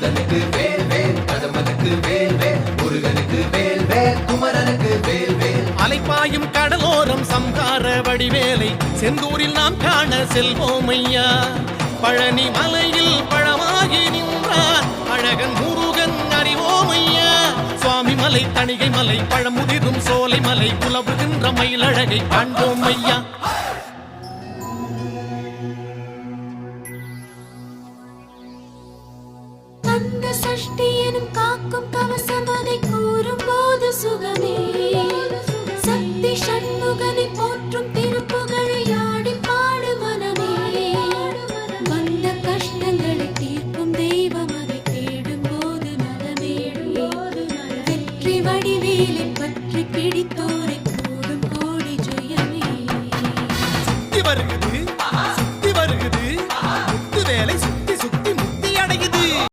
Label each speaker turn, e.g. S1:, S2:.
S1: கந்தனுக்கு வேல் வேல் கடம்பனுக்கு வேல் வேல் முருகனுக்கு வேல் வேல் குமரனுக்கு வேல் வேல்
S2: அலைப்பாயும் கடலோரம் சம்ஹார வடிவேலை செந்தூரில் நாம் காண செல்வோம் ஐயா பழனி மலையில் பழமாகி நின்றார் அழகன் முருகன் அறிவோம் ஐயா சுவாமி மலை தணிகை மலை பழமுதிரும் சோலை மலை உலவுகின்ற மயிலழகை காண்போம் ஐயா
S3: கந்த சஷ்டி எனும் காக்கும் கவசம் அதை கூறும் போது சுகமே